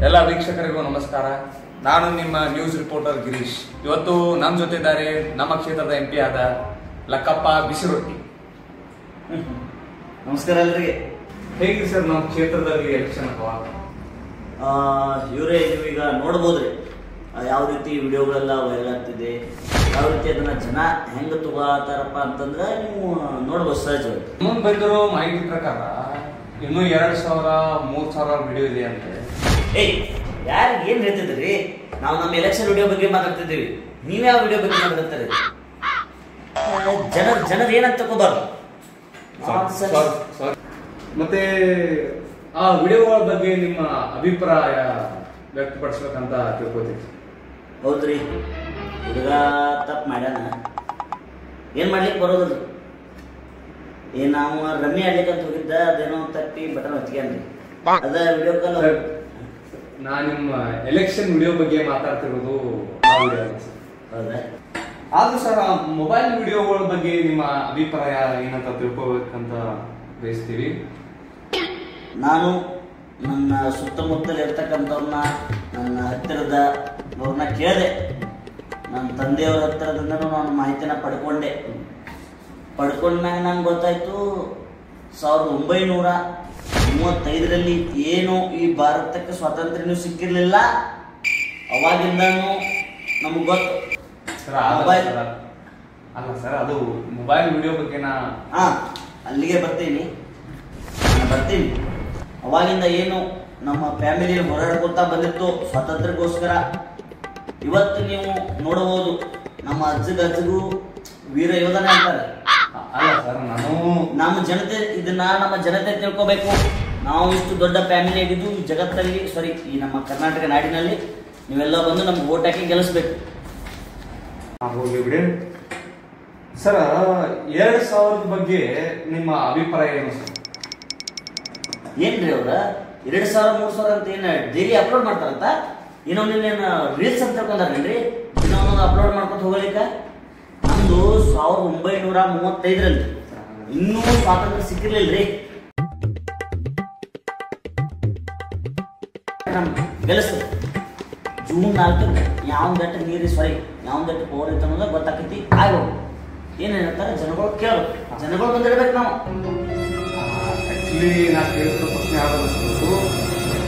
ಎಲ್ಲ ವೀಕ್ಷಕರಿಗೂ ನಮಸ್ಕಾರ. ನಾನು ನಿಮ್ಮ ನ್ಯೂಸ್ ರಿಪೋರ್ಟರ್ ಗಿರೀಶ್. ಇವತ್ತು ನಮ್ಮ ಜೊತೆ ಇದ್ದಾರೆ ನಮ್ಮ ಕ್ಷೇತ್ರದ MP ಆದ ಲಕ್ಕಪ್ಪ ಬಿಸಿರೊಟ್ಟಿ. ನಮಸ್ಕಾರ ಎಲ್ಲರಿಗೆ. ಹೇಗೆ ಸರ್ ನಮ್ಮ ಕ್ಷೇತ್ರದಲ್ಲಿ ಎಲೆಕ್ಷನ್ ಅಥವಾ ಇವರೇ ನೀವೀಗ ನೋಡ್ಬೋದ್ರಿ ಯಾವ ರೀತಿ ವಿಡಿಯೋಗಳೆಲ್ಲ ವೈರಲ್ ಆಗ್ತಿದೆ, ಯಾವ ರೀತಿ ಅದನ್ನ ಜನ ಹೆಂಗ ತಗೋತಾರಪ್ಪ ಅಂತಂದ್ರೆ ನೀವು ನೋಡ್ಬೋದು ಸಹಜವಾಗಿ. ಮುಂದೆ ಬಂದಿರೋ ಮಾಹಿತಿ ಪ್ರಕಾರ ಇನ್ನೂ 2,000-3,000 ವಿಡಿಯೋ ಇದೆ ಅಂತ. ಯಾರಿಗೆ ಏನ್ ಹೇಳ್ತಿದ್ರಿ? ನಾವು ನಮ್ಮ ಎಲೆಕ್ಷನ್ ವಿಡಿಯೋ ಬಗ್ಗೆ ಮಾತಾಡ್ತಿದ್ದೀವಿ, ನೀವ್ಯಾವ ವಿಡಿಯೋ ಬಗ್ಗೆ ಮಾತಾಡ್ತಾರೆ? ಜನರು ಏನಂತ ತಗೋಬಾರ್ದು. ಮತ್ತೆ ಆ ವಿಡಿಯೋಗಳ ಬಗ್ಗೆ ನಿಮ್ಮ ಅಭಿಪ್ರಾಯ ವ್ಯಕ್ತಪಡಿಸ್ಬೇಕಂತ ತಿಳ್ಕೊತೀವಿ. ಹೌದ್ರಿ, ಹುಡುಗ ತಪ್ಪು ಮಾಡ್ಯಾನ, ಏನ್ ಮಾಡ್ಲಿಕ್ಕೆ ಬರೋದಿಲ್ಲ. ನಾವು ರಮ್ಮಿ ಆಡ್ಲಿಕ್ಕೆ ಅಂತ ಹೋಗಿದ್ದ, ಅದೇನೋ ತಪ್ಪಿ ಬಟನ್ ಹಚ್ಕೊಂಡ್ರಿ, ಅದ ವಿಡಿಯೋ ಕಾಲ್. ನಾ ನಿಮ್ಮ ಎಲೆಕ್ಷನ್ ವಿಡಿಯೋ ಬಗ್ಗೆ ಮಾತಾಡ್ತಿರೋದು ಆ ವಿಡಿಯೋ. ಹೌದಾ? ಆದ್ರೂ ಸರ್ ಮೊಬೈಲ್ ವಿಡಿಯೋಗಳ ಬಗ್ಗೆ ನಿಮ್ಮ ಅಭಿಪ್ರಾಯ ಏನಂತ ತಿಳ್ಕೊಬೇಕಂತ ಬಯಸ್ತೀವಿ. ನಾನು ನನ್ನ ಸುತ್ತಮುತ್ತಲು ಇರ್ತಕ್ಕಂಥವ್ರನ್ನ, ನನ್ನ ಹತ್ತಿರದ ಅವ್ರನ್ನ ಕೇಳಿದೆ. ನನ್ನ ತಂದೆಯವರ ಹತ್ತಿರದಿಂದನೂ ನಾನು ಮಾಹಿತಿನ ಪಡ್ಕೊಂಡ್ಮ್ಯಾಗ ನಂಗೆ ಗೊತ್ತಾಯ್ತು 1935ರಲ್ಲಿ ಏನು ಈ ಭಾರತಕ್ಕೆ ಸ್ವಾತಂತ್ರ್ಯನೂ ಸಿಕ್ಕಿರ್ಲಿಲ್ಲ. ಅವಾಗಿಂದನೂ ನಮ್ಗೆ ಗೊತ್ತು. ಅಲ್ಲ ಸರ್, ಅದು ಮೊಬೈಲ್ ವಿಡಿಯೋ ಬಗ್ಗೆನಾ? ಅಲ್ಲಿಗೆ ಬರ್ತೀನಿ. ಅವಾಗಿಂದ ಏನು ನಮ್ಮ ಫ್ಯಾಮಿಲಿ ಹೋರಾಡ್ಕೊತಾ ಬಂದಿತ್ತು ಸ್ವಾತಂತ್ರ್ಯಕ್ಕೋಸ್ಕರ. ಇವತ್ತು ನೀವು ನೋಡಬಹುದು, ನಮ್ಮ ಅಜ್ಜಗೂ ವೀರ ಯೋಧನೆ ಅಂತಾರೆ. ಅಲ್ಲ ಸರ್, ನಮ್ಮ ಜನತೆ ತಿಳ್ಕೋಬೇಕು. ನಾವು ಇಷ್ಟು ದೊಡ್ಡ ಫ್ಯಾಮಿಲಿ ಆಗಿದ್ದು ಈ ಜಗತ್ತಲ್ಲಿ, ಈ ನಮ್ಮ ಕರ್ನಾಟಕ ನಾಡಿನಲ್ಲಿ ನೀವೆಲ್ಲ ಬಂದು ನಮ್ಗೆ ವೋಟ್ ಹಾಕಿ ಗೆಲ್ಲಿಸ್ಬೇಕು. ಹೋಗ್ಲಿ ಬಿಡಿ ಸರ್. 2,000 ಬಗ್ಗೆ ನಿಮ್ಮ ಅಭಿಪ್ರಾಯ ಏನು ಸರ್? ಏನ್ರಿ ಅವ್ರ 2,000-3,000 ಅಂತ ಏನ ಡೈಲಿ ಅಪ್ಲೋಡ್ ಮಾಡ್ತಾರಂತ? ಇನ್ನೊಂದೇನು ರೀಲ್ಸ್ ಅಂತ ತಿಳ್ಕೊಂಡ್ರಿ? ಇನ್ನೊಂದೊಂದು ಅಪ್ಲೋಡ್ ಮಾಡ್ಕೊತ ಹೋಗ್ಲಿಕ್ಕ. ನಮ್ದು 1935ರಲ್ಲಿ ಇನ್ನೂ ಸ್ವಾತಂತ್ರ್ಯ ಸಿಕ್ಕಿರ್ಲಿಲ್ರಿ. ಗೆಲ್ಸ ಜೂನ್ 4 ಯಾವ್ದಟ್ಟು ನೀರು ಯಾವ್ದಟ್ಟು ಪವರ್ ಐತೆ ಅನ್ನೋದ ಗೊತ್ತಾಕೈತಿ. ಆಗೋದು ಏನ್ ಹೇಳ್ತಾರೆ ಜನಗಳು ಕೇಳೋದು, ಜನಗಳು ಬಂದಿರ್ಬೇಕು. ನಾವು ಆಕ್ಚುಲಿ ನಾ ಕೇಳಿದ ಪ್ರಶ್ನೆ ಯಾವ್ದು,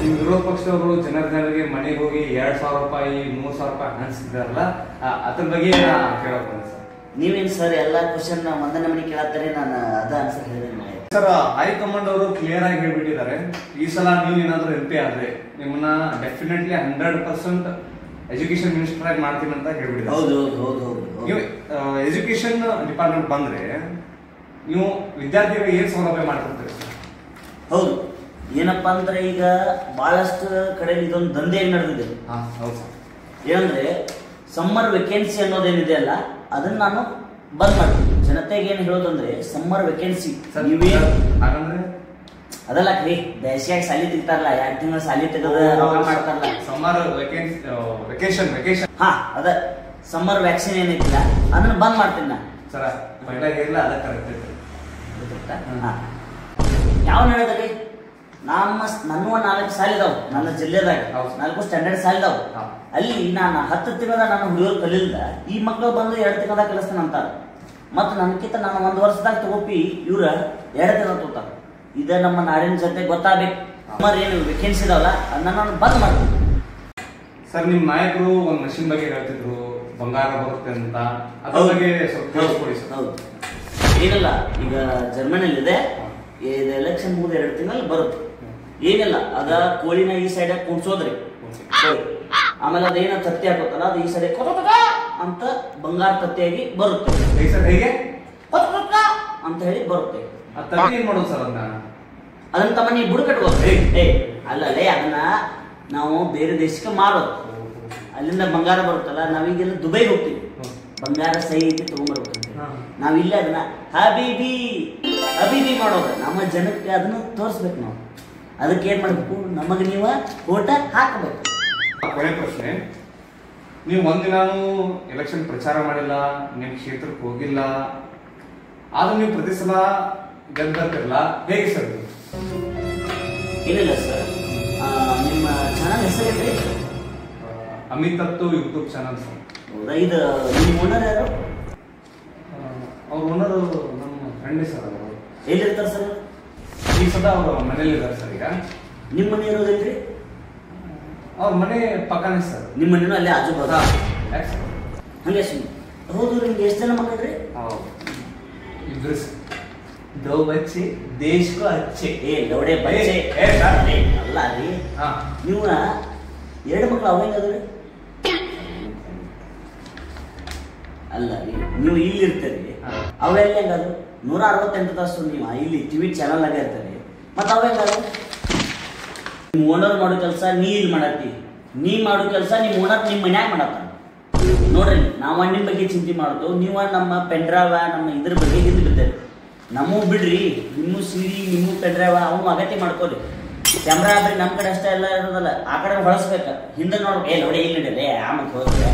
ನಿಮ್ ವಿರೋಧ ಪಕ್ಷದವರು ಜನರಿಗೆ ಮನೆಗೆ ಹೋಗಿ 2,000 ರೂಪಾಯಿ 3,000 ರೂಪಾಯಿ ಹಂಚಿದಾರಲ್ಲ, ಅದ್ರ ಬಗ್ಗೆ ಕೇಳಕ್ ಬಂದೆ ಸರ್. ನೀವೇನ್ ಸರ್ ಎಲ್ಲ ಕ್ವಶನ್ ಒಂದನೇ ಮನೆ ಕೇಳತ್ತಾರೆ, ನಾನು ಅದ ಆನ್ಸರ್ ಹೇಳಿದೆ ಸರ್. ಹೈಕಮಾಂಡ್ ಅವರು ಕ್ಲಿಯರ್ ಆಗಿ ಹೇಳ್ಬಿಟ್ಟಿದ್ದಾರೆ, ಈ ಸಲ ನೀವು ಏನಾದ್ರು MP ಆದ್ರೆ ನಿಮ್ಮನ್ನ ಡೆಫಿನೆಟ್ಲಿ 100% ಎಜುಕೇಶನ್ ಮಿನಿಸ್ಟರ್ ಆಗಿ ಮಾಡ್ತೀನಿ ಅಂತ ಹೇಳ್ಬಿಟ್ಟಿದ್ದಾರೆ. ಹೌದು. ನೀವು ಎಜುಕೇಶನ್ ಡಿಪಾರ್ಟ್ಮೆಂಟ್ ಬಂದ್ರೆ ನೀವು ವಿದ್ಯಾರ್ಥಿಗಳಿಗೆ ಏನ್ ಸೌಲಭ್ಯ ಮಾಡ್ಕೊಡ್ತೀರಿ? ಹೌದು, ಏನಪ್ಪಾ ಅಂದ್ರೆ ಈಗ ಬಹಳಷ್ಟು ಕಡೆ ಇದೊಂದು ದಂಧೆಯಾಗಿ ನಡೆದಿದೆ. ಹೌದು ಸರ್. ಏನಂದ್ರೆ ಸಮ್ಮರ್ ವೆಕೆನ್ಸಿ ಅನ್ನೋದೇನಿದೆ ಅಲ್ಲ, ಅದನ್ನ ನಾನು ಬಂದ್ ಮಾಡ್ತೀನಿ. ಜನತೆಗೆ ಏನ್ ಹೇಳೋದಂದ್ರೆ ಸಮ್ಮರ್ ವೆಕೆನ್ಸಿ ಅದಲ್ಲ ರೀ, ಬೇಸಿಯಾಗಿ ಸಾಲಿ ತೆಗಿತಾರಲ್ಲ, 2 ತಿಂಗಳ ಸಾಲಿ ತೆಗೆದ ಮಾಡ್ತಾರಲ್ಲ, ಸಮ್ಮರ್ ವೆಕೇಶನ್. ಅದ ಸಮ್ಮರ್ ವ್ಯಾಕ್ಸಿನ್ ಏನೈತಿಲ್ಲ ಅದನ್ನ ಬಂದ್ ಮಾಡ್ತೀನಿ ನಾ ಸರ. ಯಾವ ಹೇಳಿದ್ರಿ? ನನ್ನ 4 ಸಾಲಿದಾವ್ ನನ್ನ ಜಿಲ್ಲೆದಾಗ, 4 ಸ್ಟ್ಯಾಂಡರ್ಡ್ ಸಾಲಿದಾವ್. ಅಲ್ಲಿ ನಾನು 10 ತಿಂಗಳದ ನಾನು ಹುಡುಗರು ಕಲಿಲ್ದ, ಈ ಮಕ್ಕಳು ಬಂದು 2 ತಿಂಗಳದಾಗ ಕಲಿಸ್ತಾನ ಅಂತಾರ. ಮತ್ ನನ್ಕಿಂತ ನಾನು 1 ವರ್ಷದಾಗ ತಗೋಪಿ ಇವ್ರ 2 ತಿಂಗಳ ತಗೋತಾರ. ಇದ ನಮ್ಮ ನಾಡಿನ ಜೊತೆ ಗೊತ್ತಾಗಬೇಕು. ಏನು ವೇಕೆನ್ಸಿ ಇದಾವಲ್ಲ ಅದನ್ನ ನಾನು ಬಂದ್ ಮಾಡ್ತೀನಿ ಸರ್. ನಿಮ್ ನಾಯಕರು ಒಂದ್ ಮಷಿನ್ ಬಗ್ಗೆ ಹೇಳ್ತಿದ್ರು, ಬಂಗಾರ ಬರುತ್ತೆ ಅಂತ, ಅದ್ರ ಬಗ್ಗೆ ಸ್ವಲ್ಪ ತಿಳಿಸ್ಕೊಡಿ ಸರ್. ಹೌದು, ಏನಿಲ್ಲ, ಈಗ ಜರ್ಮನಿಯಲ್ಲಿ ಇದೆ, ಇದು ಎಲೆಕ್ಷನ್ ಮುಗಿದ 2 ತಿಂಗಳಲ್ಲಿ ಬರುತ್ತೆ. ಏನಿಲ್ಲ, ಅದ ಕೋಳಿನ ಈ ಸೈಡ್ ಕುಣ್ಸೋದ್ರಿ, ಆಮೇಲೆ ಅದೇನ ತತ್ತಿ ಹಾಕೋತಲ್ಲ, ಅದು ಈ ಸೈಡ್ ಅಂತ ಬಂಗಾರ ತತ್ತಿಯಾಗಿ ಬರುತ್ತೆ. ಹೇಗೆ ಅಂತ ಹೇಳಿ ಬರುತ್ತೆ. ಏನ್ ಮಾಡೋದು ಸರ್? ಅದನ್ನ ತಮ್ಮ ನೀವು ಬುಡ ಕಟ್ಬೋದು. ಅಲ್ಲಲ್ಲೇ ಅದನ್ನ ನಾವು ಬೇರೆ ದೇಶಕ್ಕೆ ಮಾರೋದು. ಅಲ್ಲಿಂದ ಬಂಗಾರ ಬರುತ್ತಲ್ಲ, ನಾವೀಗೆಲ್ಲ ದುಬೈಗೆ ಹೋಗ್ತೀವಿ, ಬಂಗಾರ ಸಹಿ ಐತಿ ತಗೊಂಡ್ಬರ್ಬೇಕು. ನಾವಿಲ್ಲ ಅದನ್ನ ಹಬೀಬಿ ಮಾಡೋದು. ನಮ್ಮ ಜನಕ್ಕೆ ಅದನ್ನ ತೋರಿಸ್ಬೇಕು. ನಾವು ಅದಕ್ಕೆ ಏನ್ ಮಾಡ್ಬೇಕು? ನಮಗೆ ನೀವು ಓಟ ಹಾಕಬೇಕು. ಕೊನೆ ಪ್ರಶ್ನೆ, ನೀವು ಒಂದಿನಾನು ಎಲೆಕ್ಷನ್ ಪ್ರಚಾರ ಮಾಡಿಲ್ಲ, ನಿಮ್ ಕ್ಷೇತ್ರಕ್ಕೆ ಹೋಗಿಲ್ಲ, ಆದ್ರೂ ನೀವು ಪ್ರತಿ ಸಲ ಗೆದ್ದಿರಲ್ಲ, ಹೇಗೆ ಸರ್? ಏನಿಲ್ಲ ಸರ್, ನಿಮ್ಮ ಚಾನಲ್ ಹೆಸರೇನ್ರಿ? ಅಮಿತತ್ತು ಯೂಟ್ಯೂಬ್ ಚಾನಲ್ ಸರ್. ಹೌದಾ? ಇದು ನಿಮ್ಮ ಓನರ್ ಯಾರು? ಅವ್ರ ಓನರು ನಮ್ಮ ಫ್ರೆಂಡೇ ಸರ್. ಅವರು ಎಲ್ಲಿರ್ತಾರೆ ಸರ್? ಈ ಸದ ಅವರು ಮನೇಲಿ ಇದ್ದಾರೆ ಸರ್. ಈಗ ನಿಮ್ಮ ಮನೆ ಇರೋದಿಲ್ರಿ? ಅವ್ರ ಮನೆ ಪಕ್ಕನೇ ಸರ್. ನಿಮ್ಮ ಮನೇನು ಅಲ್ಲೇ ಆಜು ಬಾಜು? ಯಾಕೆ ಸರ್? ಹಂಗೆ ಸುಮ್ಮನೆ. ಹೌದು, ನಿಮ್ಗೆ ಎಷ್ಟು ಜನ ಮಕ್ಕಳ್ರಿ? ಇಬ್ರು ಸರ್. दो बच्चे देश को अच्छे. ಲೌಡೆ ಬಚ್ಚೆ ಅಲ್ಲ ರೀ. ನೀವು 2 ಮಕ್ಕಳು ಅವೇಂಗದ್ರಿ? ಅಲ್ಲ ರೀ, ನೀವು ಇಲ್ಲಿ ಇರ್ತೀರಿ, ಅವೆಲ್ಲ ಹೆಂಗದು? 168 ತಾಸು ನೀವು ಇಲ್ಲಿ ಟಿವಿ ಚಾನಲ್ ಆಗ ಇರ್ತಾರೆ, ಮತ್ತೆ ಅವ ಹೆಂಗದು? ನಿಮ್ಮ ಓನರ್ ಮಾಡೋ ಕೆಲಸ ನೀ ಇಲ್ಲಿ ಮಾಡತ್ತಿ, ನೀ ಮಾಡೋ ಕೆಲಸ ನಿಮ್ಮ ಓನರ್ ನಿಮ್ಮ ಮನ್ಯಾಗ ಮಾಡತ್ತ. ನೋಡ್ರಿ, ನಾವು ನಿಮ್ಮ ಬಗ್ಗೆ ಚಿಂತೆ ಮಾಡೋದು, ನೀವು ನಮ್ಮ ಪೆಂಡ್ರಾವ ನಮ್ಮ ಇದ್ರ ಬಗ್ಗೆ ಹಿಂದೆ ಬಿದ್ದೇವೆ. ನಮ್ಮೂ ಬಿಡ್ರಿ, ನಿಮ್ಮ ಸೀರಿ ನಿಮ್ಮ ಪೆಂಡ್ರಾವ ಅವನು ಅಗತ್ಯ ಮಾಡ್ಕೊರಿ. ಕ್ಯಾಮ್ರಾ ಬರೀ ನಮ್ಮ ಕಡೆ ಅಷ್ಟೇ ಎಲ್ಲ ಇರೋದಲ್ಲ, ಆ ಕಡೆ ಹೊಳಸ್ಬೇಕ. ಹಿಂದೆ ನೋಡ್ಬೇಕು, ನೋಡಿ ಇಲ್ಲಿ ನಡೀಲಿ ಆಮೇಲೆ ಹೋಗ್ತಾರೆ.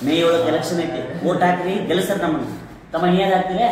ಮೇ 7 ಎಲೆಕ್ಷನ್ ಐತಿ, ವೋಟ್ ಹಾಕ್ರಿ, ಗೆಲ್ಸರ್ ನಮ್ಮನ್ನ. ತಮ್ಮ ಏನ್ ಹಾಕ್ತೀರಿ?